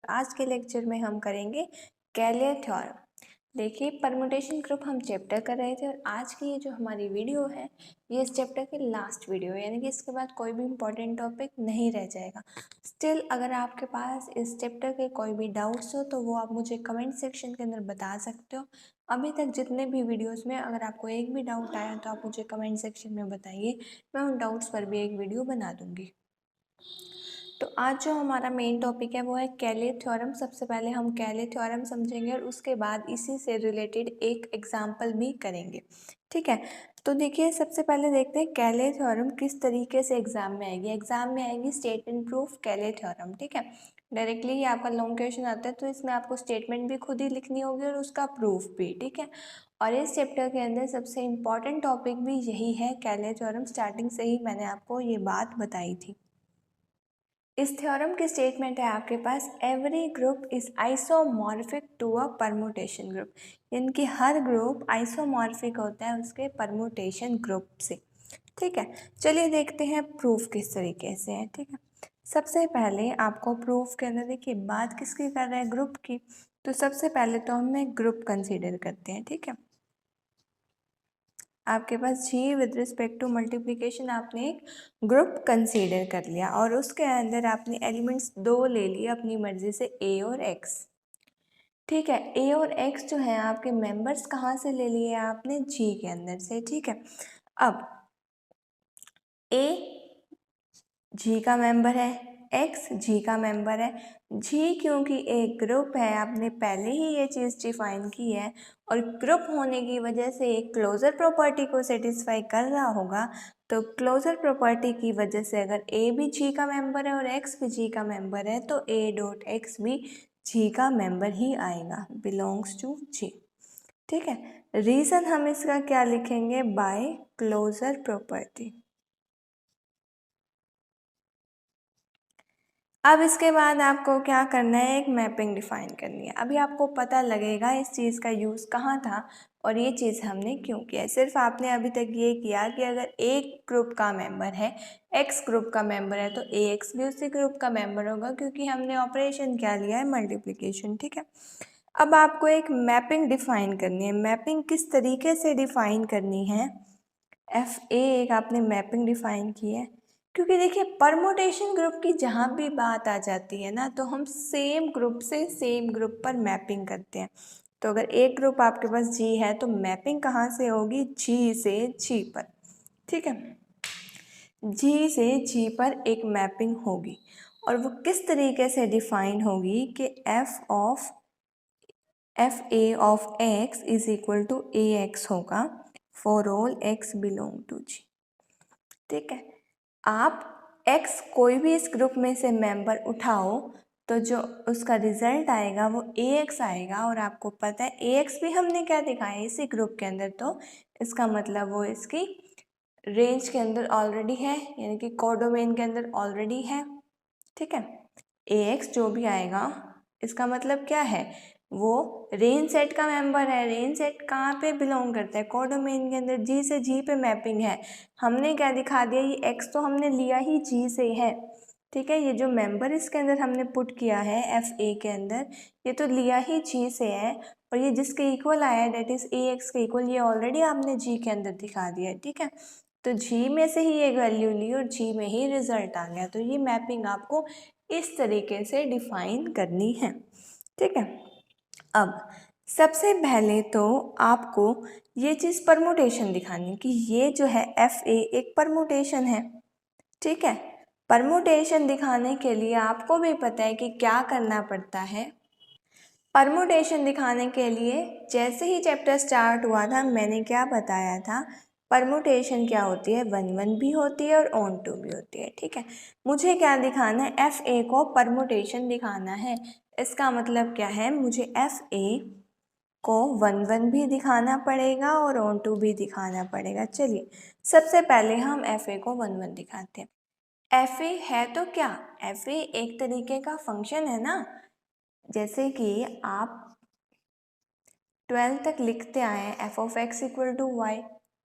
आज के लेक्चर में हम करेंगे कैले थ्योरम। देखिए, परमुटेशन ग्रुप हम चैप्टर कर रहे थे और आज की ये जो हमारी वीडियो है ये इस चैप्टर की लास्ट वीडियो है, यानी कि इसके बाद कोई भी इम्पोर्टेंट टॉपिक नहीं रह जाएगा। स्टिल अगर आपके पास इस चैप्टर के कोई भी डाउट्स हो तो वो आप मुझे कमेंट सेक्शन के अंदर बता सकते हो। अभी तक जितने भी वीडियोस में अगर आपको एक भी डाउट आया तो आप मुझे कमेंट सेक्शन में बताइए, मैं उन डाउट्स पर भी एक वीडियो बना दूँगी। तो आज जो हमारा मेन टॉपिक है वो है कैले थ्योरम। सबसे पहले हम कैले थ्योरम समझेंगे और उसके बाद इसी से रिलेटेड एक एग्जाम्पल भी करेंगे। ठीक है, तो देखिए सबसे पहले देखते हैं कैले थ्योरम किस तरीके से एग्जाम में आएगी। एग्जाम में आएगी स्टेटमेंट प्रूफ कैले थ्योरम। ठीक है, डायरेक्टली ही आपका लॉन्ग क्वेश्चन आता है तो इसमें आपको स्टेटमेंट भी खुद ही लिखनी होगी और उसका प्रूफ भी। ठीक है, और इस चैप्टर के अंदर सबसे इम्पॉर्टेंट टॉपिक भी यही है कैले थ्योरम। स्टार्टिंग से ही मैंने आपको ये बात बताई थी। इस थ्योरम की स्टेटमेंट है आपके पास, every group is isomorphic to a permutation group, यानी कि हर ग्रुप आइसोमॉर्फिक होता है उसके परमुटेशन ग्रुप से। ठीक है, चलिए देखते हैं प्रूफ किस तरीके से है। ठीक है, सबसे पहले आपको प्रूफ के अंदर देखिए बात किसकी कर रहे हैं, ग्रुप की। तो सबसे पहले तो हमें ग्रुप कंसीडर करते हैं। ठीक है, आपके पास जी विद रिस्पेक्ट टू मल्टीप्लिकेशन आपने एक ग्रुप कंसीडर कर लिया और उसके अंदर आपने एलिमेंट्स दो ले लिए अपनी मर्जी से, ए और एक्स। ठीक है, ए और एक्स जो है आपके मेंबर्स कहाँ से ले लिए आपने, जी के अंदर से। ठीक है, अब ए जी का मेंबर है, एक्स जी का मेंबर है। जी क्योंकि एक ग्रुप है, आपने पहले ही ये चीज़ डिफाइन की है और ग्रुप होने की वजह से एक क्लोजर प्रॉपर्टी को सेटिस्फाई कर रहा होगा। तो क्लोजर प्रॉपर्टी की वजह से अगर ए भी जी का मेंबर है और एक्स भी जी का मेंबर है तो ए डॉट एक्स भी जी का मेंबर ही आएगा, बिलोंग्स टू जी। ठीक है, रीज़न हम इसका क्या लिखेंगे, बाय क्लोजर प्रॉपर्टी। अब इसके बाद आपको क्या करना है, एक मैपिंग डिफाइन करनी है। अभी आपको पता लगेगा इस चीज़ का यूज़ कहाँ था और ये चीज़ हमने क्यों किया है। सिर्फ आपने अभी तक ये किया कि अगर एक ग्रुप का मेंबर है, एक्स ग्रुप का मेंबर है, तो ए एक्स भी उसी ग्रुप का मेंबर होगा क्योंकि हमने ऑपरेशन क्या लिया है, मल्टीप्लिकेशन। ठीक है, अब आपको एक मैपिंग डिफाइन करनी है। मैपिंग किस तरीके से डिफाइन करनी है, एफ ए एक आपने मैपिंग डिफाइन की है। क्योंकि देखिए परमुटेशन ग्रुप की जहाँ भी बात आ जाती है ना तो हम सेम ग्रुप से सेम ग्रुप पर मैपिंग करते हैं। तो अगर एक ग्रुप आपके पास जी है तो मैपिंग कहाँ से होगी, जी से जी पर। ठीक है, जी से जी पर एक मैपिंग होगी और वो किस तरीके से डिफाइन होगी कि F A of X is equal to A X होगा for all X belong to G. ठीक है, आप x कोई भी इस ग्रुप में से मेंबर उठाओ तो जो उसका रिजल्ट आएगा वो ax आएगा। और आपको पता है ax भी हमने क्या दिखाया है इसी ग्रुप के अंदर, तो इसका मतलब वो इसकी रेंज के अंदर ऑलरेडी है, यानी कि कोडोमेन के अंदर ऑलरेडी है। ठीक है, ax जो भी आएगा इसका मतलब क्या है, वो रेंज सेट का मेंबर है। रेंज सेट कहाँ पे बिलोंग करता है, कोडोमेन के अंदर। जी से जी पे मैपिंग है, हमने क्या दिखा दिया, ये एक्स तो हमने लिया ही जी से है। ठीक है, ये जो मेंबर इसके अंदर हमने पुट किया है एफ ए के अंदर, ये तो लिया ही जी से है और ये जिसके इक्वल आया है डेट इज ए एक्स के इक्वल, ये ऑलरेडी आपने जी के अंदर दिखा दिया है। ठीक है, तो जी में से ही एक वैल्यू ली और जी में ही रिजल्ट आ गया। तो ये मैपिंग आपको इस तरीके से डिफाइन करनी है। ठीक है, अब सबसे पहले तो आपको ये चीज़ परमुटेशन दिखानी कि ये जो है एफ ए एक परमुटेशन है। ठीक है, परमुटेशन दिखाने के लिए आपको भी पता है कि क्या करना पड़ता है। परमुटेशन दिखाने के लिए जैसे ही चैप्टर स्टार्ट हुआ था मैंने क्या बताया था, परमुटेशन क्या होती है, वन वन भी होती है और ऑन टू भी होती है। ठीक है, मुझे क्या दिखाना है, एफ ए को परमुटेशन दिखाना है। इसका मतलब क्या है, मुझे एफ ए को वन वन भी दिखाना पड़ेगा और ऑन टू भी दिखाना पड़ेगा। चलिए सबसे पहले हम एफ ए को वन वन दिखाते हैं। एफ ए है तो क्या, एफ ए एक तरीके का फंक्शन है ना, जैसे कि आप 12 तक लिखते आए हैं F of x equal to y.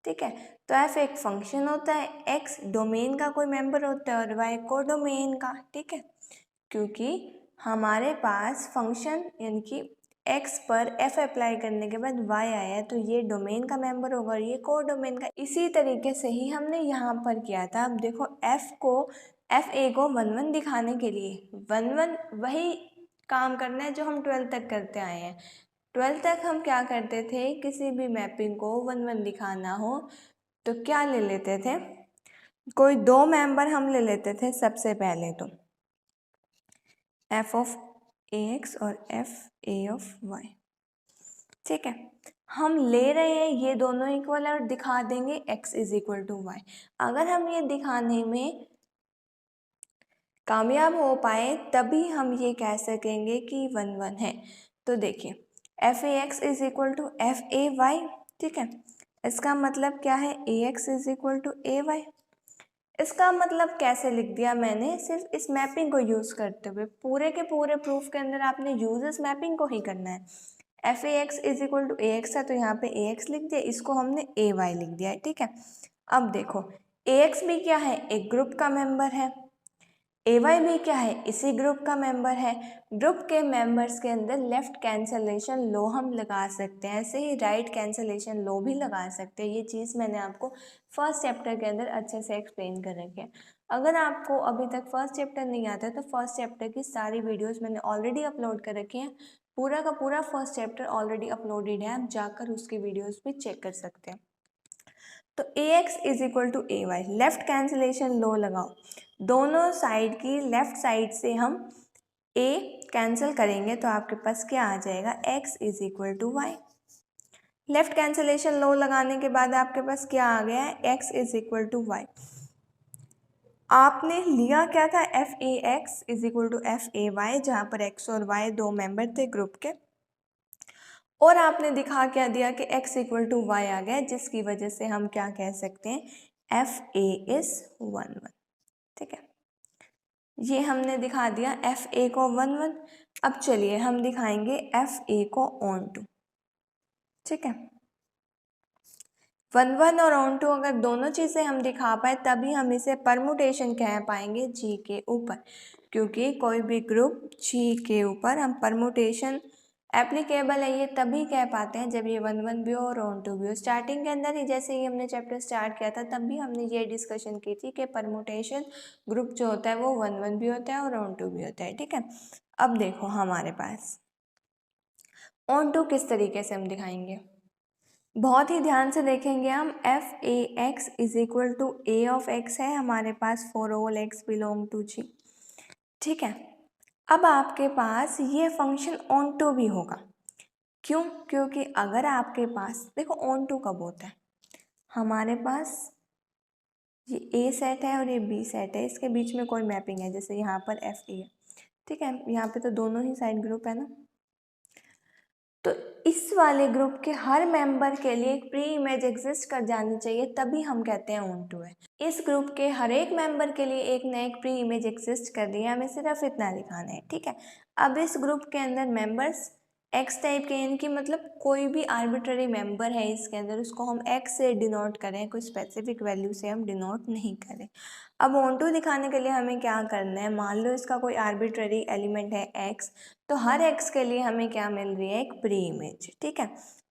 ठीक है, तो एफ एक फंक्शन होता है, एक्स डोमेन का कोई मेंबर होता है और वाई को डोमेन का। ठीक है, क्योंकि हमारे पास फंक्शन यानी कि x पर f अप्लाई करने के बाद y आया, तो ये डोमेन का मेंबर होगा और ये को डोमेन का। इसी तरीके से ही हमने यहाँ पर किया था। अब देखो f को 1 1 दिखाने के लिए 1 1 वही काम करना है जो हम 12 तक करते आए हैं। 12 तक हम क्या करते थे, किसी भी मैपिंग को 1 1 दिखाना हो तो क्या ले लेते थे, कोई दो मेंबर हम ले लेते थे। सबसे पहले तो f ऑफ ax और f a ऑफ y, ठीक है। हम ले रहे हैं ये दोनों इक्वल और दिखा देंगे x is equal to y. अगर हम ये दिखाने में कामयाब हो पाए तभी हम ये कह सकेंगे कि 1 1 है। तो देखिए F A x is equal to F A Y, ठीक है। इसका मतलब क्या है, A x is equal to A Y. इसका मतलब कैसे लिख दिया मैंने, सिर्फ इस मैपिंग को यूज़ करते हुए। पूरे के पूरे प्रूफ के अंदर आपने यूज इस मैपिंग को ही करना है। F A x is equal to A x है तो यहाँ पे ए एक्स लिख दिया, इसको हमने ए वाई लिख दिया है, ठीक है। अब देखो ए एक्स भी क्या है, एक ग्रुप का मेंबर है। ए वाई भी क्या है, इसी ग्रुप का मेंबर है। ग्रुप के मेंबर्स के अंदर लेफ्ट कैंसलेशन लो हम लगा सकते हैं, ऐसे ही राइट कैंसलेशन लो भी लगा सकते हैं। ये चीज़ मैंने आपको फर्स्ट चैप्टर के अंदर अच्छे से एक्सप्लेन कर रखी है। अगर आपको अभी तक फर्स्ट चैप्टर नहीं आता है तो फर्स्ट चैप्टर की सारी वीडियोस मैंने ऑलरेडी अपलोड कर रखी हैं। पूरा का पूरा फर्स्ट चैप्टर ऑलरेडी अपलोडेड है, आप जाकर उसकी वीडियोज़ भी चेक कर सकते हैं। तो A x is equal to A Y, left cancellation law लगाओ। दोनों साइड की लेफ्ट साइड से हम ए कैंसिल करेंगे तो आपके पास क्या आ जाएगा, x is equal to Y. Left cancellation law लगाने के बाद आपके पास क्या आ गया है, x is equal to y. आपने लिया क्या था, f A x is equal to F A y, जहाँ पर x और y दो मेंबर थे ग्रुप के, और आपने दिखा क्या दिया कि x इक्वल टू वाई आ गया, जिसकी वजह से हम क्या कह सकते हैं, एफ ए इज 1 1, ठीक है। ये हमने दिखा दिया एफ ए को 1 1। अब चलिए हम दिखाएंगे एफ ए को ऑन टू, ठीक है। 1 1 और ऑन टू अगर दोनों चीज़ें हम दिखा पाए तभी हम इसे परमुटेशन कह पाएंगे जी के ऊपर, क्योंकि कोई भी ग्रुप जी के ऊपर हम परमुटेशन एप्लीकेबल है ये तभी कह पाते हैं जब ये 1 1 भी हो और ऑन टू भी हो। स्टार्टिंग के अंदर ही जैसे ही हमने चैप्टर स्टार्ट किया था तब भी हमने ये डिस्कशन की थी कि परमुटेशन ग्रुप जो होता है वो 1 1 भी होता है और ऑन टू भी होता है, ठीक है। अब देखो हमारे पास ऑन टू किस तरीके से हम दिखाएंगे, बहुत ही ध्यान से देखेंगे हम। F A x is equal to A of X है हमारे पास for all X belong to G, ठीक है। अब आपके पास ये फंक्शन ऑन टू भी होगा, क्यों, क्योंकि अगर आपके पास देखो ऑन टू कब होता है, हमारे पास ये ए सेट है और ये बी सेट है, इसके बीच में कोई मैपिंग है, जैसे यहाँ पर एफ ए है, ठीक है। यहाँ पे तो दोनों ही साइड ग्रुप है ना, तो इस वाले ग्रुप के हर मेंबर के लिए एक प्री इमेज एग्जिस्ट कर जानी चाहिए तभी हम कहते हैं ऑन टू है। इस ग्रुप के हर एक मेंबर के लिए एक ना एक प्री इमेज एग्जिस्ट कर रही है, हमें सिर्फ इतना दिखाना है, ठीक है। अब इस ग्रुप के अंदर मेंबर्स एक्स टाइप के, इनकी मतलब कोई भी आर्बिट्ररी मेंबर है इसके अंदर, उसको हम एक्स से डिनोट करें, कोई स्पेसिफिक वैल्यू से हम डिनोट नहीं करें। अब ऑन टू दिखाने के लिए हमें क्या करना है, मान लो इसका कोई आर्बिट्ररी एलिमेंट है एक्स, तो हर एक्स के लिए हमें क्या मिल रही है, एक प्री इमेज, ठीक है।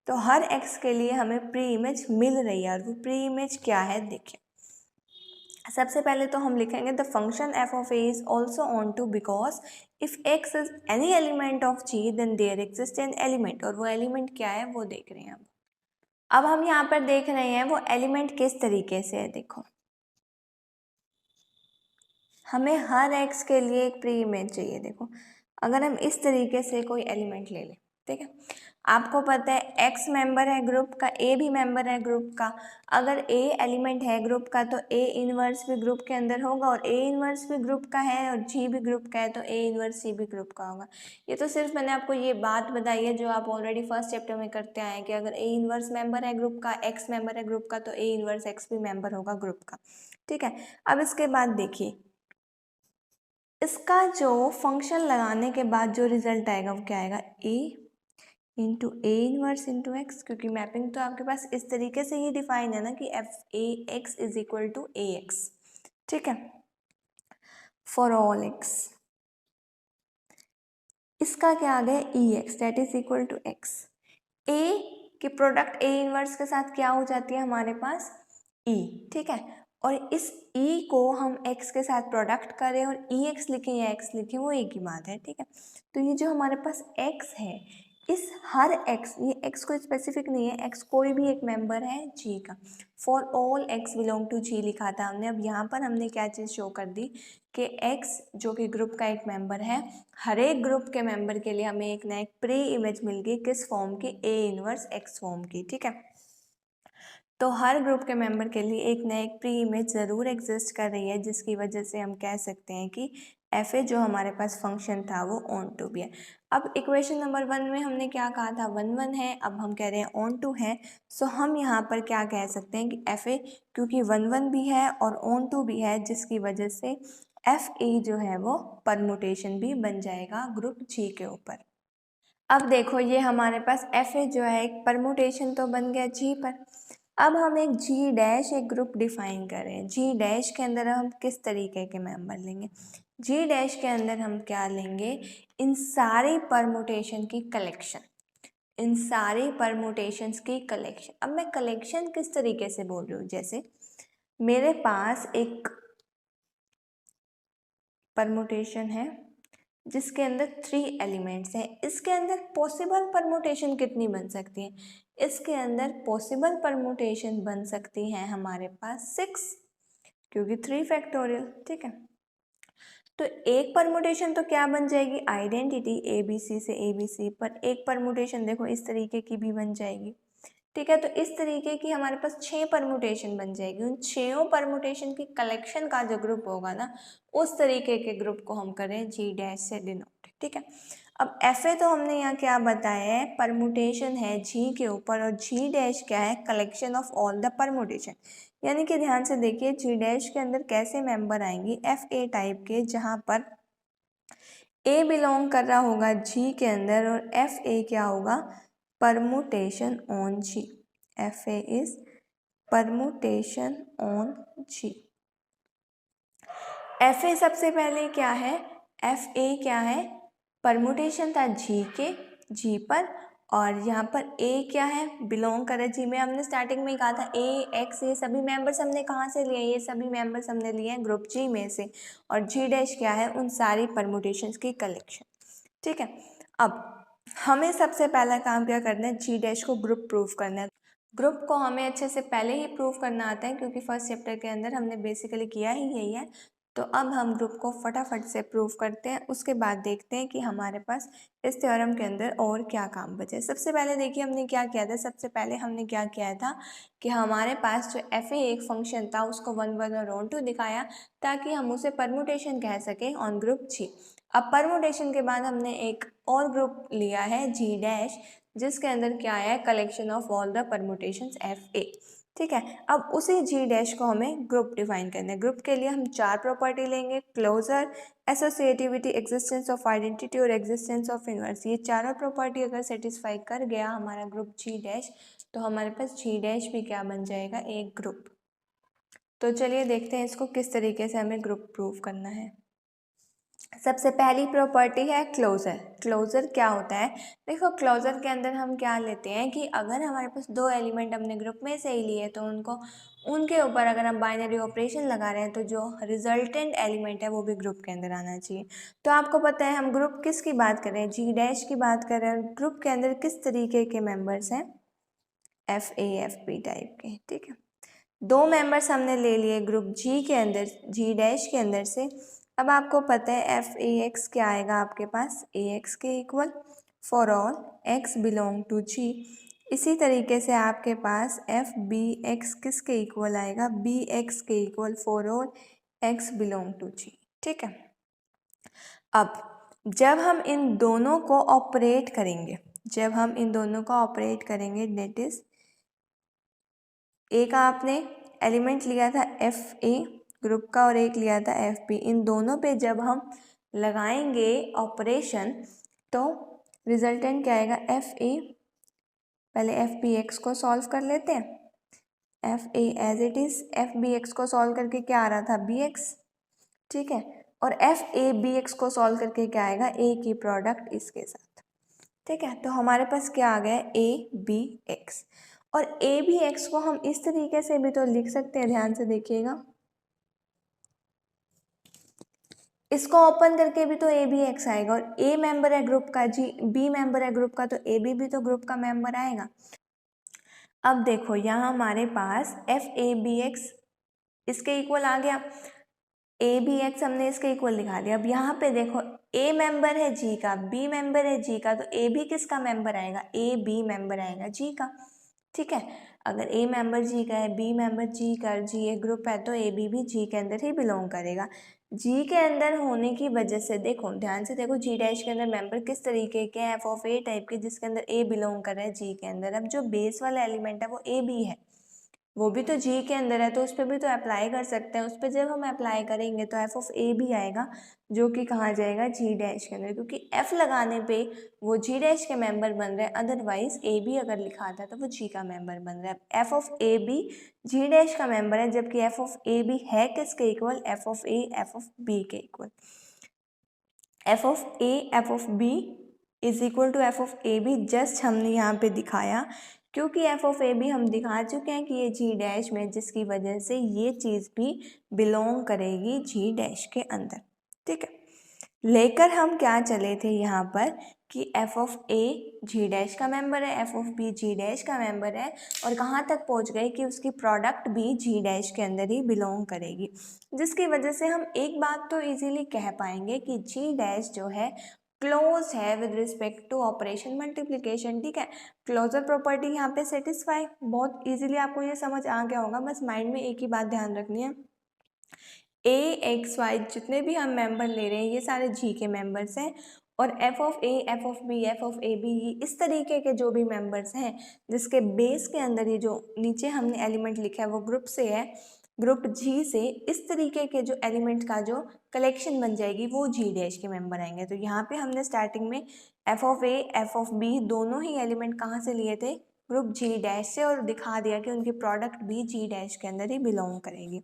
तो हर एक्स के लिए हमें प्री इमेज मिल रही है और वो प्री इमेज क्या है देखिए। सबसे पहले तो हम लिखेंगे the function f of A is also onto because if x is any element of G then there exist an element, और वो एलिमेंट क्या है वो देख रहे हैं। अब हम यहाँ पर देख रहे हैं वो एलिमेंट किस तरीके से है, देखो हमें हर एक्स के लिए एक प्री इमेज चाहिए। देखो अगर हम इस तरीके से कोई एलिमेंट ले लें, ठीक है, आपको पता है एक्स मेंबर है ग्रुप का, ए भी मेंबर है ग्रुप का। अगर ए एलिमेंट है ग्रुप का तो ए इनवर्स भी ग्रुप के अंदर होगा, और ए इनवर्स भी ग्रुप का है और जी भी ग्रुप का है तो ए इनवर्स सी भी ग्रुप का होगा। ये तो सिर्फ मैंने आपको ये बात बताई है जो आप ऑलरेडी फर्स्ट चैप्टर में करते आए हैं कि अगर ए इनवर्स मेंबर है ग्रुप का, एक्स मेंबर है ग्रुप का, तो ए इनवर्स एक्स भी मेंबर होगा ग्रुप का, ठीक है। अब इसके बाद देखिए इसका जो फंक्शन लगाने के बाद जो रिजल्ट आएगा वो क्या आएगा, A into A inverse into X, क्योंकि मैपिंग तो आपके पास इस तरीके से ही डिफाइन है ना कि F A x is equal to A X, ठीक है, फॉर ऑल एक्स। इसका क्या आ गया E X that is equal to X. A के प्रोडक्ट ए इनवर्स के साथ क्या हो जाती है हमारे पास ई, ठीक है। और इस ई को हम एक्स के साथ प्रोडक्ट करें और ई एक्स लिखें या एक्स लिखें वो एक ही बात है, ठीक है। तो ये जो हमारे पास एक्स है, इस हर एक्स, ये एक्स कोई स्पेसिफिक नहीं है, एक्स कोई भी एक मेंबर है जी का। For all X belong to G लिखा था हमने। अब यहाँ पर हमने क्या चीज़ शो कर दी कि एक्स जो कि ग्रुप का एक मेंबर है, हर एक ग्रुप के मेंबर के लिए हमें एक ना एक प्री इमेज मिल गई, किस फॉर्म की, ए इनवर्स एक्स फॉर्म की, ठीक है। तो हर ग्रुप के मेंबर के लिए एक ना एक प्री इमेज ज़रूर एग्जिस्ट कर रही है, जिसकी वजह से हम कह सकते हैं कि एफ ए जो हमारे पास फंक्शन था वो ऑन टू भी है। अब इक्वेशन नंबर 1 में हमने क्या कहा था, 1 है, अब हम कह रहे हैं ऑन टू है। सो हम यहाँ पर क्या कह सकते हैं कि एफ ए क्योंकि 1 भी है और ऑन टू भी है, जिसकी वजह से एफ ए जो है वो परमुटेशन भी बन जाएगा ग्रुप जी के ऊपर। अब देखो ये हमारे पास एफ ए जो है एक परमुटेशन तो बन गया जी पर। अब हम एक जी डैश एक ग्रुप डिफाइन करें। जी डैश के अंदर हम किस तरीके के मेंबर लेंगे, जी डैश के अंदर हम क्या लेंगे, इन सारी परमुटेशन की कलेक्शन, इन सारी परमुटेशंस की कलेक्शन। अब मैं कलेक्शन किस तरीके से बोल रही हूँ, जैसे मेरे पास एक परमुटेशन है जिसके अंदर 3 एलिमेंट्स हैं, इसके अंदर पॉसिबल परमुटेशन कितनी बन सकती है, इसके अंदर पॉसिबल परमुटेशन बन सकती है हमारे पास 6, क्योंकि 3 फैक्टोरियल, ठीक है। तो एक परमुटेशन तो क्या बन जाएगी, आइडेंटिटी ए बी सी से ए बी सी, पर एक परमुटेशन देखो इस तरीके की भी बन जाएगी, ठीक है। तो इस तरीके की हमारे पास 6 परमुटेशन बन जाएगी। उन 6 परमुटेशन की कलेक्शन का जो ग्रुप होगा ना, उस तरीके के ग्रुप को हम करें जी डैश से डिनोट, ठीक है। अब एफ ए तो हमने यहाँ क्या बताया है, परमुटेशन है जी के ऊपर, और जी डैश क्या है, collection of all the permutation. यानी कि ध्यान से देखिए जी डैश के अंदर कैसे मेंबर आएंगे, एफ ए टाइप के, जहाँ पर ए बिलोंग कर रहा होगा जी के अंदर और एफ ए क्या होगा, permutation on G. F a is permutation on G. F a सबसे पहले क्या है, एफ ए क्या है, परमुटेशन था जी के, जी पर, और यहाँ पर ए क्या है, बिलोंग करे जी में। हमने स्टार्टिंग में ही कहा था ए एक्स ये सभी मेंबर्स हमने कहाँ से लिए, ये सभी मेंबर्स हमने लिए हैं ग्रुप जी में से, और जी डैश क्या है, उन सारी परमुटेशंस की कलेक्शन, ठीक है। अब हमें सबसे पहला काम क्या करना है, जी डैश को ग्रुप प्रूफ करना है। ग्रुप को हमें अच्छे से पहले ही प्रूफ करना आता है, क्योंकि फर्स्ट चैप्टर के अंदर हमने बेसिकली किया ही यही है। तो अब हम ग्रुप को फटाफट से प्रूफ करते हैं, उसके बाद देखते हैं कि हमारे पास इस थ्योरम के अंदर और क्या काम बचे। सबसे पहले देखिए हमने क्या किया था, सबसे पहले हमने क्या किया था कि हमारे पास जो एफ ए एक फंक्शन था उसको 1 और ऑन टू दिखाया, ताकि हम उसे परमुटेशन कह सकें ऑन ग्रुप जी। अब परमुटेशन के बाद हमने एक और ग्रुप लिया है जी डैश, जिसके अंदर क्या है, collection of all the permutations F A, ठीक है। अब उसी जी डैश को हमें ग्रुप डिफाइन करना है। ग्रुप के लिए हम 4 प्रॉपर्टी लेंगे, closure, associativity, existence of identity और एग्जिस्टेंस ऑफ इनवर्स। ये चारों प्रॉपर्टी अगर सेटिस्फाई कर गया हमारा ग्रुप जी डैश, तो हमारे पास जी डैश भी क्या बन जाएगा, एक ग्रुप। तो चलिए देखते हैं इसको किस तरीके से हमें ग्रुप प्रूव करना है। सबसे पहली प्रॉपर्टी है क्लोजर। क्लोजर क्या होता है, देखो क्लोजर के अंदर हम क्या लेते हैं कि अगर हमारे पास 2 एलिमेंट हमने ग्रुप में से ही लिए, तो उनके ऊपर अगर हम बाइनरी ऑपरेशन लगा रहे हैं, तो जो रिजल्टेंट एलिमेंट है वो भी ग्रुप के अंदर आना चाहिए। तो आपको पता है हम ग्रुप किसकी बात कर रहे हैं, जी डैश की बात कर रहे हैं। ग्रुप के अंदर किस तरीके के मेंबर्स हैं, f a f b type के, ठीक है। 2 मेंबर्स हमने ले लिए ग्रुप जी के अंदर, जी डैश के अंदर से। अब आपको पता है एफ ए एक्स क्या आएगा आपके पास, ए एक्स के equal for all X belong to G. इसी तरीके से आपके पास एफ बी एक्स किसके इक्वल आएगा, बी एक्स के equal for all X belong to G, ठीक है। अब जब हम इन दोनों को ऑपरेट करेंगे, जब हम इन दोनों को ऑपरेट करेंगे, डेट इज एक आपने एलिमेंट लिया था एफ ए ग्रुप का और एक लिया था एफ बी, इन दोनों पे जब हम लगाएंगे ऑपरेशन, तो रिजल्टेंट क्या आएगा, एफ ए, पहले एफ बी एक्स को सॉल्व कर लेते हैं। F a as it is, f B x को सॉल्व करके क्या आ रहा था, बी एक्स, ठीक है। और एफ ए बी एक्स को सॉल्व करके क्या आएगा, ए की प्रोडक्ट इसके साथ। ठीक है, तो हमारे पास क्या आ गया, ए बी एक्स। और ए बी एक्स को हम इस तरीके से भी तो लिख सकते हैं, ध्यान से देखिएगा, इसको ओपन करके भी तो ए बी एक्स आएगा, और ए मेंबर है ग्रुप का, जी बी मेंबर है ग्रुप का, तो ए बी भी तो ग्रुप का मेंबर आएगा। अब देखो यहाँ हमारे पास एफ ए बी एक्स इसके इक्वल आ गया, ए बी एक्स हमने इसके इक्वल दिखा दिया। अब यहाँ पे देखो ए मेंबर है जी का, बी मेंबर है जी का, तो ए भी किसका मेंबर आएगा, ए बी मेंबर आएगा जी का। ठीक है, अगर ए मेंबर जी का है, बी मेंबर जी का, जी एक ग्रुप है, तो ए बी भी जी के अंदर ही बिलोंग करेगा। जी के अंदर होने की वजह से देखो, ध्यान से देखो, जी डैश के अंदर मेंबर किस तरीके के हैं, एफ ऑफ ए टाइप के, जिसके अंदर ए बिलोंग कर रहा है जी के अंदर। अब जो बेस वाला एलिमेंट है वो ए बी है, वो भी तो जी के अंदर है, तो उस पर भी तो अप्लाई कर सकते हैं। उस पर जब हम अप्लाई करेंगे तो एफ ऑफ ए भी आएगा, जो कि कहाँ जाएगा, जी डैश के अंदर, क्योंकि एफ लगाने पे वो जी डैश के मेंबर बन रहे हैं, अदरवाइज ए बी अगर लिखा आता तो वो जी का मेंबर बन रहा है। F of A B G dash का मेंबर है, जबकि एफ ऑफ ए बी है किसके equal, F of A F of B के equal. F of A F of B is equal to F of A B, just हमने यहाँ पे दिखाया, क्योंकि एफ ऑफ ए बी हम दिखा चुके हैं कि ये जी डैश में, जिसकी वजह से ये चीज़ भी बिलोंग करेगी जी डैश के अंदर। ठीक है, लेकर हम क्या चले थे यहाँ पर कि F of a G dash का मेंबर है, F of b G dash का मेंबर है, और कहाँ तक पहुँच गए कि उसकी प्रोडक्ट भी जी डैश के अंदर ही बिलोंग करेगी, जिसकी वजह से हम एक बात तो इजीली कह पाएंगे कि जी डैश जो है क्लोज है with respect to operation multiplication. ठीक है, क्लोजर प्रॉपर्टी यहाँ पे सेटिस्फाई, बहुत इजीली आपको ये समझ आ गया होगा। बस माइंड में एक ही बात ध्यान रखनी है, ए एक्स वाई जितने भी हम मेंबर ले रहे हैं ये सारे जी के मेंबर्स हैं, और f of A F of B F of A b इस तरीके के जो भी मेंबर्स हैं, जिसके बेस के अंदर ये जो नीचे हमने एलिमेंट लिखा है वो ग्रुप से है, ग्रुप जी से, इस तरीके के जो एलिमेंट का जो कलेक्शन बन जाएगी वो जी डैश के मेंबर आएंगे। तो यहाँ पे हमने स्टार्टिंग में f of A F of b दोनों ही एलिमेंट कहाँ से लिए थे, ग्रुप जी डैश से, और दिखा दिया कि उनकी प्रोडक्ट भी जी डैश के अंदर ही बिलोंग करेगी।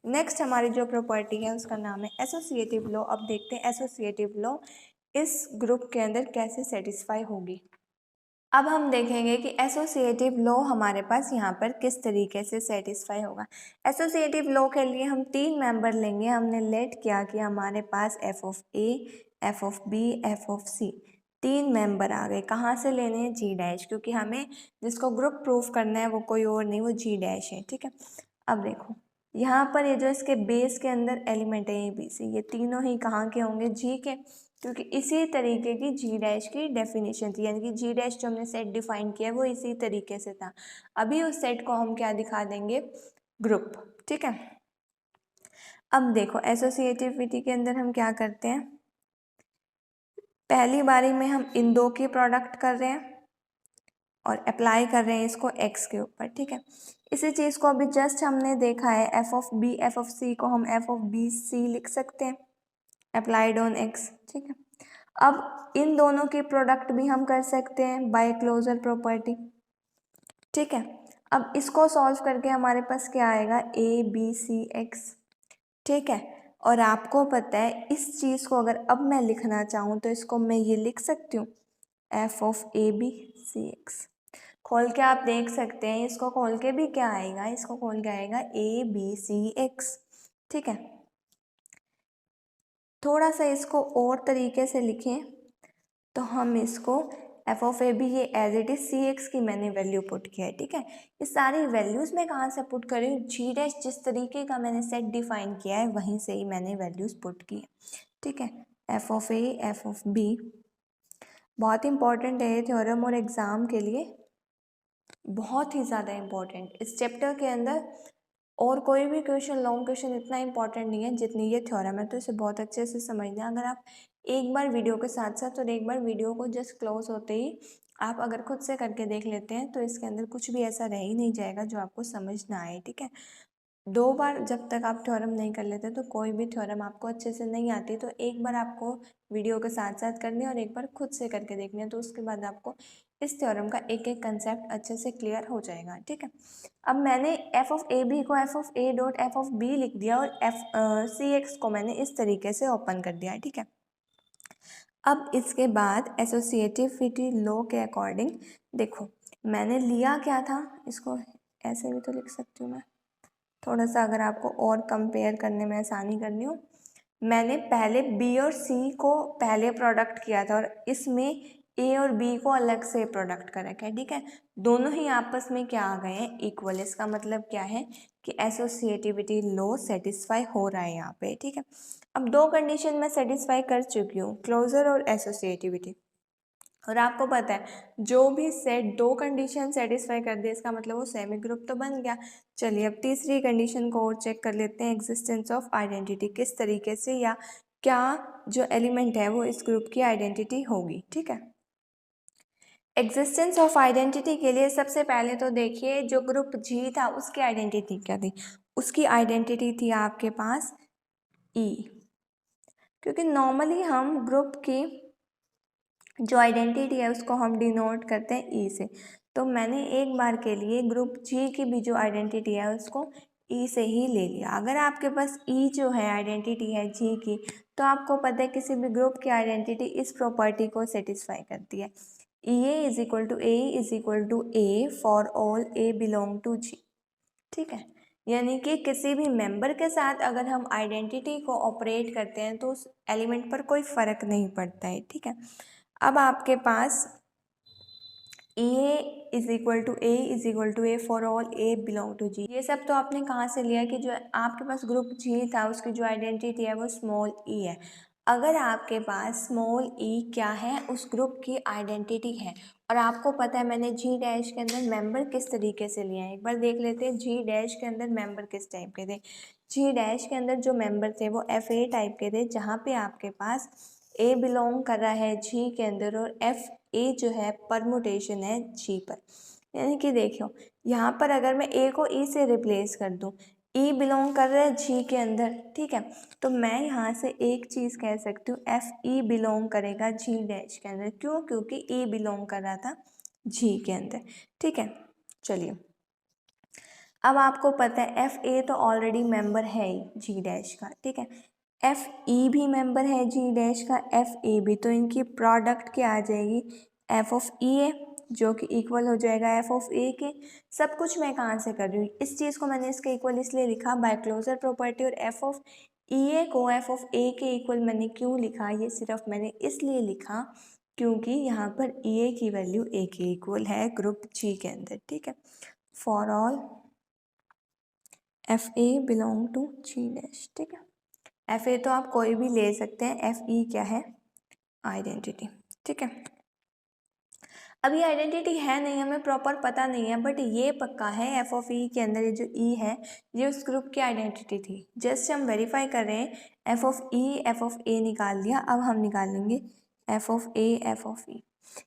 नेक्स्ट हमारी जो प्रॉपर्टी है उसका नाम है एसोसिएटिव लॉ। अब देखते हैं एसोसिएटिव लॉ इस ग्रुप के अंदर कैसे सेटिस्फाई होगी। अब हम देखेंगे कि एसोसिएटिव लॉ हमारे पास यहाँ पर किस तरीके से सेटिस्फाई होगा। एसोसिएटिव लॉ के लिए हम 3 मेंबर लेंगे। हमने लेट किया कि हमारे पास F of A F of B F of C 3 member आ गए। कहाँ से लेने हैं, जी डैश, क्योंकि हमें जिसको ग्रुप प्रूफ करना है वो कोई और नहीं, वो जी डैश है। ठीक है, अब देखो यहाँ पर ये जो इसके बेस के अंदर एलिमेंट है ए बी सी, ये तीनों ही कहाँ के होंगे, जी के, क्योंकि इसी तरीके की जी डैश की डेफिनेशन थी, यानी कि जी डैश जो हमने सेट डिफाइन किया है वो इसी तरीके से था। अभी उस सेट को हम क्या दिखा देंगे, ग्रुप। ठीक है, अब देखो एसोसिएटिविटी के अंदर हम क्या करते हैं, पहली बारी में हम इन दो की प्रोडक्ट कर रहे हैं और अप्लाई कर रहे हैं इसको एक्स के ऊपर। ठीक है, इसी चीज़ को अभी जस्ट हमने देखा है, F of B F of C को हम एफ ऑफ बी सी लिख सकते हैं, अप्लाइड ऑन एक्स। ठीक है, अब इन दोनों की प्रोडक्ट भी हम कर सकते हैं बाय क्लोजर प्रॉपर्टी। ठीक है, अब इसको सॉल्व करके हमारे पास क्या आएगा, ए बी सी एक्स। ठीक है, और आपको पता है इस चीज़ को अगर अब मैं लिखना चाहूँ तो इसको मैं ये लिख सकती हूँ, f of A b c x. खोल के आप देख सकते हैं, इसको खोल के भी क्या आएगा, इसको खोल के आएगा ए बी सी एक्स। ठीक है, थोड़ा सा इसको और तरीके से लिखें तो हम इसको एफ ऑफ ए बी, ये as it is c x की मैंने वैल्यू पुट किया है। ठीक है, ये सारी वैल्यूज़ मैं कहाँ से पुट कर रही हूँ, जी डैश जिस तरीके का मैंने सेट डिफाइन किया है वहीं से ही मैंने वैल्यूज़ पुट की है। ठीक है, F of A F of b बहुत इंपॉर्टेंट है ये थ्योरम, और एग्ज़ाम के लिए बहुत ही ज़्यादा इम्पॉर्टेंट। इस चैप्टर के अंदर और कोई भी क्वेश्चन, लॉन्ग क्वेश्चन इतना इंपॉर्टेंट नहीं है जितनी ये थ्योरम है, तो इसे बहुत अच्छे से समझना। अगर आप एक बार वीडियो के साथ साथ और एक बार वीडियो को जस्ट क्लोज होते ही आप अगर खुद से करके देख लेते हैं तो इसके अंदर कुछ भी ऐसा रह ही नहीं जाएगा जो आपको समझ ना आए। ठीक है, 2 बार जब तक आप थ्योरम नहीं कर लेते तो कोई भी थ्योरम आपको अच्छे से नहीं आती, तो एक बार आपको वीडियो के साथ साथ करनी है और एक बार खुद से करके देखनी है, तो उसके बाद आपको इस थ्योरम का एक एक कंसेप्ट अच्छे से क्लियर हो जाएगा। ठीक है, अब मैंने एफ ऑफ ए बी को f of a dot f of b लिख दिया और एफ सी एक्स को मैंने इस तरीके से ओपन कर दिया है। ठीक है, अब इसके बाद एसोसिएटिविटी लॉ के अकॉर्डिंग देखो मैंने लिया क्या था, इसको ऐसे भी तो लिख सकती हूँ मैं, थोड़ा सा अगर आपको और कंपेयर करने में आसानी करनी हो। मैंने पहले बी और सी को पहले प्रोडक्ट किया था और इसमें ए और बी को अलग से प्रोडक्ट कर रखा है। ठीक है, दोनों ही आपस में क्या आ गए हैं, इक्वल। इसका मतलब क्या है कि एसोसिएटिविटी लॉ सेटिस्फाई हो रहा है यहाँ पे। ठीक है, अब दो कंडीशन मैं सेटिस्फाई कर चुकी हूँ, क्लोजर और एसोसिएटिविटी। और आपको पता है जो भी सेट दो कंडीशन सेटिस्फाई कर दे इसका मतलब वो सेमी ग्रुप तो बन गया। चलिए अब तीसरी कंडीशन को और चेक कर लेते हैं, एग्जिस्टेंस ऑफ आइडेंटिटी, किस तरीके से या क्या जो एलिमेंट है वो इस ग्रुप की आइडेंटिटी होगी। ठीक है, एग्जिस्टेंस ऑफ आइडेंटिटी के लिए सबसे पहले तो देखिए जो ग्रुप जी था उसकी आइडेंटिटी क्या थी, उसकी आइडेंटिटी थी आपके पास ई, क्योंकि नॉर्मली हम ग्रुप की जो आइडेंटिटी है उसको हम डिनोट करते हैं ई से। तो मैंने एक बार के लिए ग्रुप जी की भी जो आइडेंटिटी है उसको ई से ही ले लिया। अगर आपके पास ई जो है आइडेंटिटी है जी की, तो आपको पता है किसी भी ग्रुप की आइडेंटिटी इस प्रॉपर्टी को सेटिस्फाई करती है, E is equal to A is equal to A for all A belong to G. ठीक है, यानी कि किसी भी मेंबर के साथ अगर हम आइडेंटिटी को ऑपरेट करते हैं तो उस एलिमेंट पर कोई फ़र्क नहीं पड़ता है। ठीक है, अब आपके पास A is equal to A for all A belong to G, ये सब तो आपने कहाँ से लिया कि जो आपके पास ग्रुप जी था उसकी जो आइडेंटिटी है वो स्मॉल ई है। अगर आपके पास स्मॉल ई क्या है, उस ग्रुप की आइडेंटिटी है, और आपको पता है मैंने जी डैश के अंदर मेंबर किस तरीके से लिए हैं, एक बार देख लेते हैं जी डैश के अंदर मेंबर किस टाइप के थे। जी डैश के अंदर जो मेंबर थे वो एफ ए टाइप के थे, जहाँ पे आपके पास ए बिलोंग कर रहा है जी के अंदर और एफ ए जो है परमुटेशन है जी पर। यानी कि देखो यहाँ पर अगर मैं ए को ई से रिप्लेस कर दूँ, ई बिलोंग कर रहा है जी के अंदर। ठीक है, तो मैं यहाँ से एक चीज़ कह सकती हूँ, एफ ई बिलोंग करेगा जी डैश के अंदर। क्यों? क्योंकि ई बिलोंग कर रहा था जी के अंदर। ठीक है, चलिए अब आपको पता है एफ ए तो ऑलरेडी मेंबर है ही जी डैश का। ठीक है, एफ ई भी मेंबर है जी डैश का, एफ ए भी, तो इनकी प्रोडक्ट क्या आ जाएगी, एफ ऑफ ई ए, जो कि इक्वल हो जाएगा एफ ऑफ ए के। सब कुछ मैं कहाँ से कर रही हूँ, इस चीज़ को मैंने इसके इक्वल इसलिए लिखा बाय क्लोजर प्रॉपर्टी, और एफ ऑफ ई ए को एफ ऑफ ए के इक्वल मैंने क्यों लिखा, ये सिर्फ मैंने इसलिए लिखा क्योंकि यहाँ पर ई ए की वैल्यू ए के इक्वल है ग्रुप जी के अंदर। ठीक है, for all F A belong to G dash. ठीक है, एफ ए तो आप कोई भी ले सकते हैं, एफ ई क्या है, आइडेंटिटी। ठीक है, अब ये आइडेंटिटी है नहीं, हमें प्रॉपर पता नहीं है, बट ये पक्का है एफ ऑफ ई के अंदर ये जो ई है ये उस ग्रुप की आइडेंटिटी थी। जस्ट हम वेरीफाई कर रहे हैं, F of E F of A निकाल लिया, अब हम निकालेंगे F of A F of E.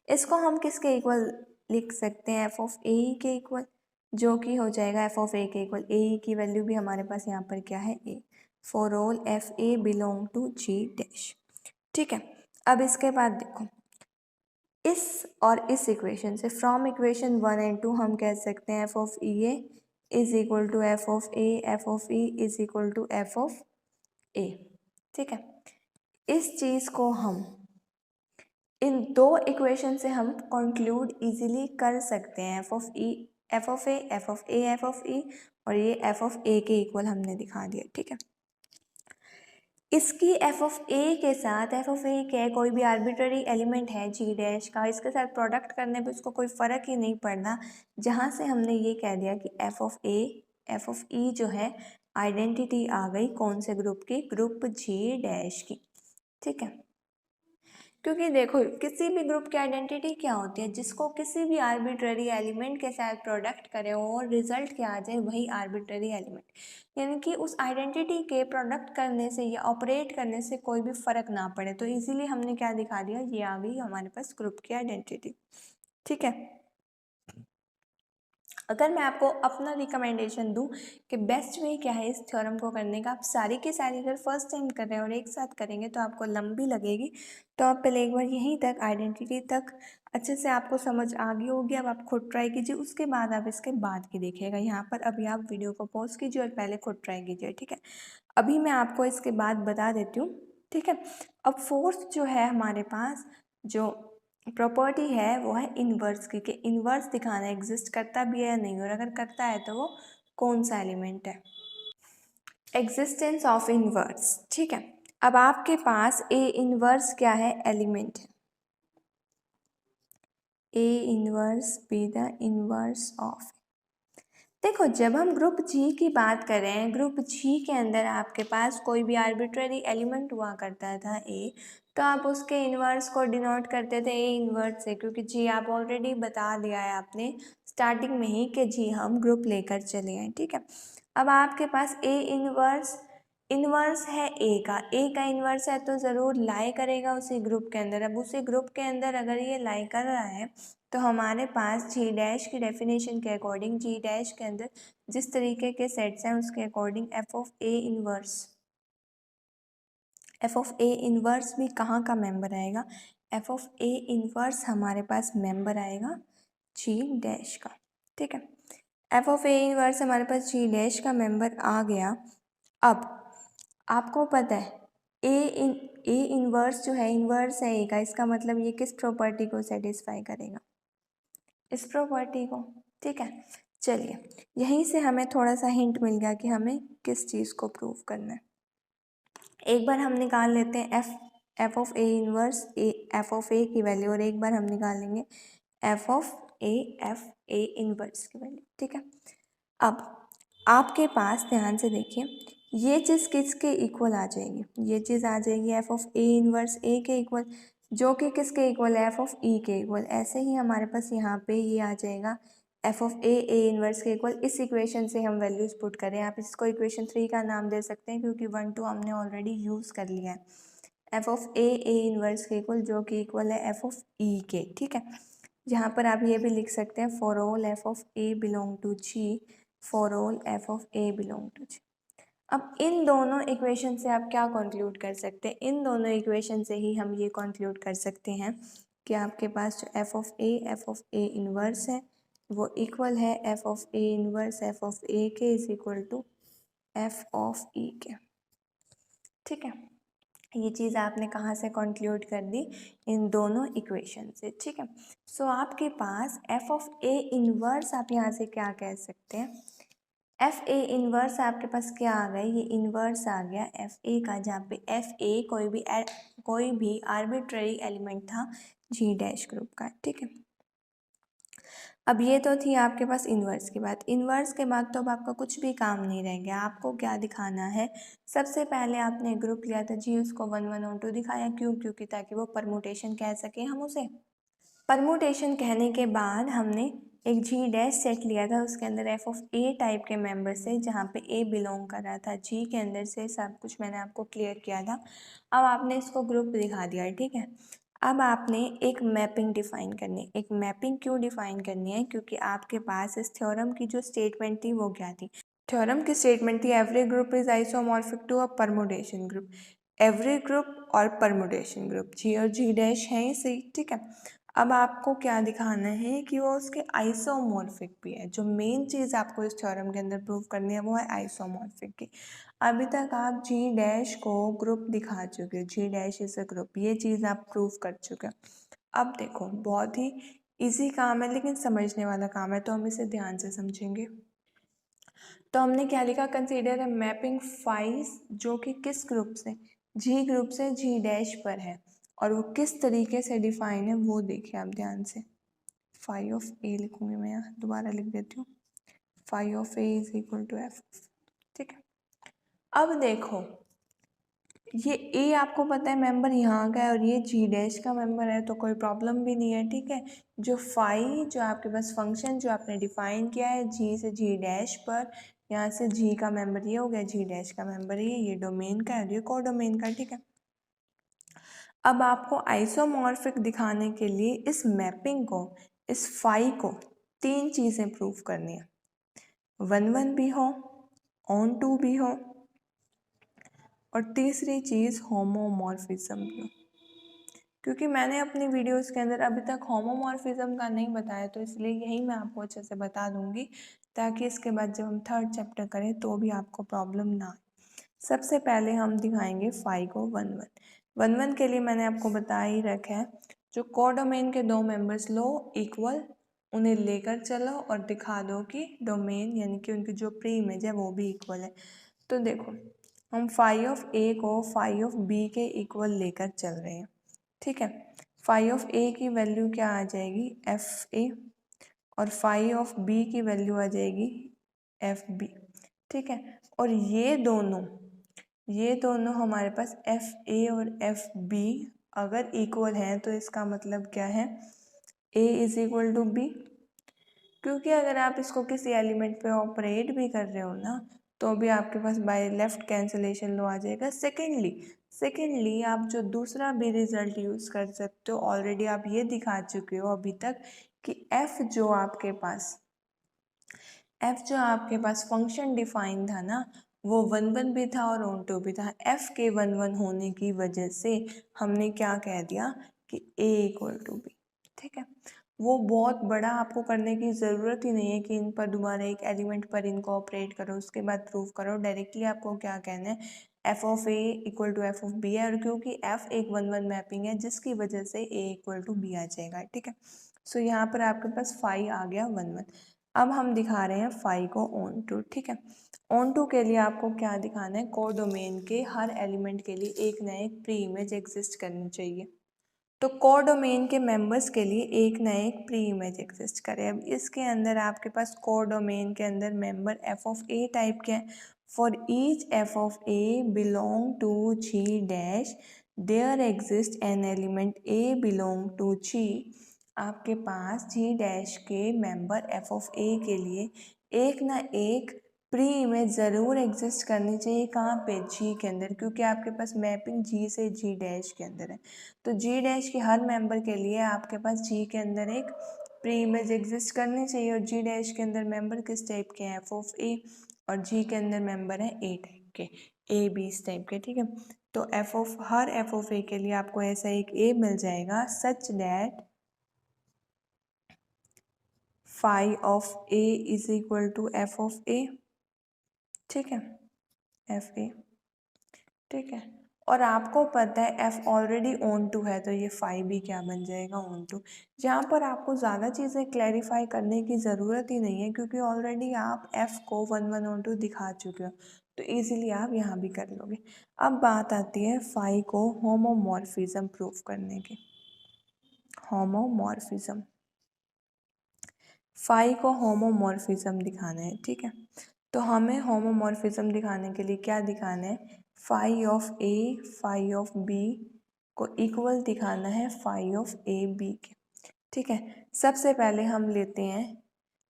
इसको हम किसके इक्वल लिख सकते हैं, एफ ऑफ ए के इक्वल, जो कि हो जाएगा एफ ऑफ ए के इक्वल, ए की वैल्यू भी हमारे पास यहाँ पर क्या है, A, for all F A belong to G dash. ठीक है, अब इसके बाद देखो इस और इस इक्वेशन से, फ्रॉम इक्वेशन 1 एंड 2 हम कह सकते हैं F of E A is equal to F of A, F of E is equal to F of A. ठीक है, इस चीज़ को हम इन दो इक्वेशन से हम कंक्लूड इजीली कर सकते हैं, F of E F of A F of A F of E, और ये एफ ऑफ ए के इक्वल हमने दिखा दिया। ठीक है, इसकी एफ ऑफ ए के साथ, एफ ऑफ ए के कोई भी आर्बिट्ररी एलिमेंट है जी डैश का, इसके साथ प्रोडक्ट करने पे उसको कोई फ़र्क ही नहीं पड़ना, जहाँ से हमने ये कह दिया कि F of A F of E जो है आइडेंटिटी आ गई कौन से ग्रुप की, ग्रुप जी डैश की। ठीक है, क्योंकि देखो किसी भी ग्रुप की आइडेंटिटी क्या होती है, जिसको किसी भी आर्बिट्ररी एलिमेंट के साथ प्रोडक्ट करे और रिजल्ट क्या आ जाए वही आर्बिट्ररी एलिमेंट, यानी कि उस आइडेंटिटी के प्रोडक्ट करने से या ऑपरेट करने से कोई भी फर्क ना पड़े। तो इजीली हमने क्या दिखा दिया, ये आ गई हमारे पास ग्रुप की आइडेंटिटी। ठीक है, अगर मैं आपको अपना रिकमेंडेशन दूं कि बेस्ट वे क्या है इस थ्योरम को करने का, आप सारी की सारी अगर फर्स्ट टाइम कर रहे हैं और एक साथ करेंगे तो आपको लंबी लगेगी। तो आप पहले एक बार यहीं तक आइडेंटिटी तक अच्छे से आपको समझ आ गई होगी। अब आप खुद ट्राई कीजिए, उसके बाद आप इसके बाद की देखिएगा। यहाँ पर अभी आप वीडियो को पॉज कीजिए और पहले खुद ट्राई कीजिए, ठीक है। अभी मैं आपको इसके बाद बता देती हूँ, ठीक है। अब फोर्थ जो है हमारे पास जो प्रॉपर्टी है वो है इन्वर्स की, कि इन्वर्स दिखाना एग्जिस्ट करता भी है या नहीं, और अगर करता है तो वो कौन सा एलिमेंट है। एग्जिस्टेंस ऑफ इन्वर्स, ठीक है। अब आपके पास ए इन्वर्स क्या है, एलिमेंट है। A inverse B the inverse of, देखो जब हम ग्रुप जी की बात कर रहे हैं, ग्रुप जी के अंदर आपके पास कोई भी आर्बिट्ररी एलिमेंट हुआ करता था ए, तो आप उसके इन्वर्स को डिनोट करते थे ए इन्वर्स से, क्योंकि जी आप ऑलरेडी बता दिया है आपने स्टार्टिंग में ही कि जी हम ग्रुप लेकर चले हैं, ठीक है। अब आपके पास ए इन्वर्स इन्वर्स है ए का इन्वर्स है तो ज़रूर लाई करेगा उसी ग्रुप के अंदर। अब उसी ग्रुप के अंदर अगर ये लाई कर रहा है तो हमारे पास जी डैश की डेफिनेशन के अकॉर्डिंग जी डैश के अंदर जिस तरीके के सेट्स हैं उसके according F of A inverse भी कहाँ का मेंबर आएगा, एफ ऑफ ए इन्वर्स हमारे पास मेंबर आएगा जी डैश का, ठीक है। एफ ऑफ ए इन्वर्स हमारे पास जी डैश का मेंबर आ गया। अब आपको पता है ए इन्वर्स जो है इन्वर्स है ए का, इसका मतलब ये किस प्रॉपर्टी को सेटिस्फाई करेगा, इस प्रॉपर्टी को, ठीक है। चलिए यहीं से हमें थोड़ा सा हिंट मिल गया कि हमें किस चीज़ को प्रूव करना है। एक बार हम निकाल लेते हैं F of A inverse F of A की वैल्यू, और एक बार हम निकाल लेंगे एफ ए इन्वर्स की वैल्यू, ठीक है। अब आपके पास ध्यान से देखिए, ये चीज़ किसके इक्वल आ जाएगी, ये चीज़ आ जाएगी एफ ऑफ ए इन्वर्स ए के इक्वल, जो कि किसके इक्वल है, एफ ऑफ ई के इक्वल। ऐसे ही हमारे पास यहाँ पे ये आ जाएगा एफ ऑफ ए इन्वर्स के इक्वल। इस इक्वेशन से हम वैल्यूज पुट करें, आप इसको इक्वेशन 3 का नाम दे सकते हैं क्योंकि 1 2 हमने ऑलरेडी यूज़ कर लिया है। एफ ऑफ ए इन्वर्स के इक्वल जो कि इक्वल है एफ ऑफ ई के, ठीक है। यहाँ पर आप ये भी लिख सकते हैं for all F of A belong to G, for all F of A belong to G. अब इन दोनों इक्वेशन से आप क्या कंक्लूड कर सकते हैं, इन दोनों इक्वेशन से ही हम ये कंक्लूड कर सकते हैं कि आपके पास जो एफ ऑफ ए इन्वर्स है वो इक्वल है F of A inverse F of A के is equal to F of E के, ठीक है। ये चीज़ आपने कहाँ से कंक्लूड कर दी, इन दोनों इक्वेशन से, ठीक है। सो आपके पास एफ ऑफ ए इन्वर्स आप यहाँ से क्या कह सकते हैं, एफ ए इन्वर्स आपके पास क्या आ गया, ये इन्वर्स आ गया एफ ए का, जहाँ पे एफ ए कोई भी आर्बिट्ररी एलिमेंट था जी डैश ग्रुप का, ठीक है। अब ये तो थी आपके पास इन्वर्स की बात। इन्वर्स के बाद तो अब आपका कुछ भी काम नहीं रह गया, आपको क्या दिखाना है। सबसे पहले आपने ग्रुप लिया था जी, उसको 1 1 और 2 दिखाया, क्यों, क्योंकि ताकि वो परमुटेशन कह सके हम उसे। परमुटेशन कहने के बाद हमने एक जी डैश सेट लिया था, उसके अंदर एफ ऑफ ए टाइप के मेंबर से, जहाँ पे ए बिलोंग कर रहा था जी के अंदर से, सब कुछ मैंने आपको क्लियर किया था। अब आपने इसको ग्रुप दिखा दिया, ठीक है। अब आपने एक मैपिंग डिफाइन करनी है। एक मैपिंग क्यों डिफाइन करनी है, क्योंकि आपके पास इस थ्योरम की जो स्टेटमेंट थी वो क्या थी, थ्योरम की स्टेटमेंट थी every group is isomorphic to a permutation group. Every group और परमुटेशन ग्रुप, जी और जी डैश है ही सही, ठीक है। अब आपको क्या दिखाना है कि वो उसके आइसोमॉर्फिक भी है। जो मेन चीज़ आपको इस थ्योरम के अंदर प्रूव करनी है वो है आइसोमॉर्फिक की। अभी तक आप जी डैश को ग्रुप दिखा चुके हो, जी डैश इज अ ग्रुप, ये चीज़ आप प्रूव कर चुके हो। अब देखो बहुत ही इजी काम है लेकिन समझने वाला काम है, तो हम इसे ध्यान से समझेंगे। तो हमने क्या लिखा, कंसीडर है मैपिंग फाइव जो कि किस ग्रुप से, जी ग्रुप से जी डैश पर है, और वो किस तरीके से डिफाइन है वो देखिए आप ध्यान से। फाइव ऑफ ए लिखूंगी मैं, यहाँ दोबारा लिख देती हूँ, phi of A is equal to f, ठीक है। अब देखो ये ए आपको पता है मेंबर यहाँ का है और ये जी डैश का मेंबर है, तो कोई प्रॉब्लम भी नहीं है, ठीक है। जो फाई जो आपके पास फंक्शन जो आपने डिफाइन किया है जी से जी डैश पर, यहाँ से जी का मेंबर ये हो गया, जी डैश का मेंबर ये डोमेन का है और ये कोडोमेन का, ठीक है। अब आपको आइसोमॉर्फिक दिखाने के लिए इस मैपिंग को, इस फाई को 3 चीज़ें प्रूव करनी है, 1-1 भी हो, ऑन टू भी हो, और तीसरी चीज़ होमोमॉर्फिज्म भी हो। क्योंकि मैंने अपनी वीडियोस के अंदर अभी तक होमोमॉर्फिज्म का नहीं बताया, तो इसलिए यही मैं आपको अच्छे से बता दूंगी, ताकि इसके बाद जब हम थर्ड चैप्टर करें तो भी आपको प्रॉब्लम ना आए। सबसे पहले हम दिखाएंगे फाई को 1-1 के लिए मैंने आपको बता ही रखा है, जो कोडोमेन के 2 मेंबर्स लो इक्वल, उन्हें लेकर चलो और दिखा दो कि डोमेन यानी कि उनकी जो प्री इमेज है वो भी इक्वल है। तो देखो, हम फाई ऑफ ए को फाई ऑफ बी के इक्वल लेकर चल रहे हैं, ठीक है। फाई ऑफ ए की वैल्यू क्या आ जाएगी, एफ ए, और फाई ऑफ बी की वैल्यू आ जाएगी एफ बी, ठीक है। और ये दोनों हमारे पास एफ ए और एफ बी अगर इक्वल हैं तो इसका मतलब क्या है, ए इज इक्वल टू बी। क्योंकि अगर आप इसको किसी एलिमेंट पे ऑपरेट भी कर रहे हो ना, तो भी आपके पास बाय लेफ्ट कैंसिलेशन लो आ जाएगा। सेकेंडली आप जो दूसरा भी रिजल्ट यूज़ कर सकते हो, ऑलरेडी आप ये दिखा चुके हो अभी तक कि एफ जो आपके पास फंक्शन डिफाइन था ना, वो 1-1 भी था और ऑन टू भी था। एफ के 1-1 होने की वजह से हमने क्या कह दिया कि ए इक्वल टू बी, ठीक है। वो बहुत बड़ा आपको करने की ज़रूरत ही नहीं है कि इन पर दोबारा एक एलिमेंट पर इनको ऑपरेट करो उसके बाद प्रूव करो। डायरेक्टली आपको क्या कहना है, F of a equal to F of b है, और क्योंकि एफ एक 1-1 मैपिंग है जिसकी वजह से ए इक्वल टू बी आ जाएगा, ठीक है। सो यहाँ पर आपके पास फाई आ गया 1-1। अब हम दिखा रहे हैं फाई को ऑन टू, ठीक है। ऑन टू के लिए आपको क्या दिखाना है, कोडोमेन के हर एलिमेंट के लिए एक ना एक प्री इमेज एग्जिस्ट करनी चाहिए। तो कोडोमेन के मेंबर्स के लिए एक ना एक प्री इमेज एग्जिस्ट करे। अब इसके अंदर आपके पास कोडोमेन के अंदर member F of A type के हैं। For each F of A belong to G dash there exist an element A belong to G. आपके पास जी डैश के मेंबर एफ ऑफ ए के लिए एक ना एक प्री इमेज ज़रूर एग्जिस्ट करनी चाहिए। कहाँ पे, जी के अंदर, क्योंकि आपके पास मैपिंग जी से जी डैश के अंदर है। तो जी डैश के हर मेंबर के लिए आपके पास जी के अंदर एक प्री इमेज एग्जिस्ट करनी चाहिए। और जी डैश के अंदर मेंबर किस टाइप के हैं, एफ ऑफ ए, और जी के अंदर मेंबर है ए टाइप के, ए बी इस टाइप के, ठीक है। तो हर एफ ऑफ ए के लिए आपको ऐसा एक ए मिल जाएगा, such that phi of A is equal to F of A, ठीक है, एफ ए, ठीक है। और आपको पता है एफ ऑलरेडी ऑन टू है, तो ये फाई भी क्या बन जाएगा, ऑन टू। जहाँ पर आपको ज़्यादा चीज़ें क्लैरिफाई करने की ज़रूरत ही नहीं है, क्योंकि ऑलरेडी आप एफ को 1-1 ऑन टू दिखा चुके हो, तो इजीली आप यहाँ भी कर लोगे। अब बात आती है फाई को होमोमॉर्फिज्म प्रूफ करने की। होमोमॉर्फिज्म, फाई को होमोमॉर्फिज्म दिखाना है, ठीक है। तो हमें होमोमॉर्फिज्म दिखाने के लिए क्या दिखाना है, phi of a phi of b को इक्वल दिखाना है फाई ऑफ ए बी के, ठीक है। सबसे पहले हम लेते हैं,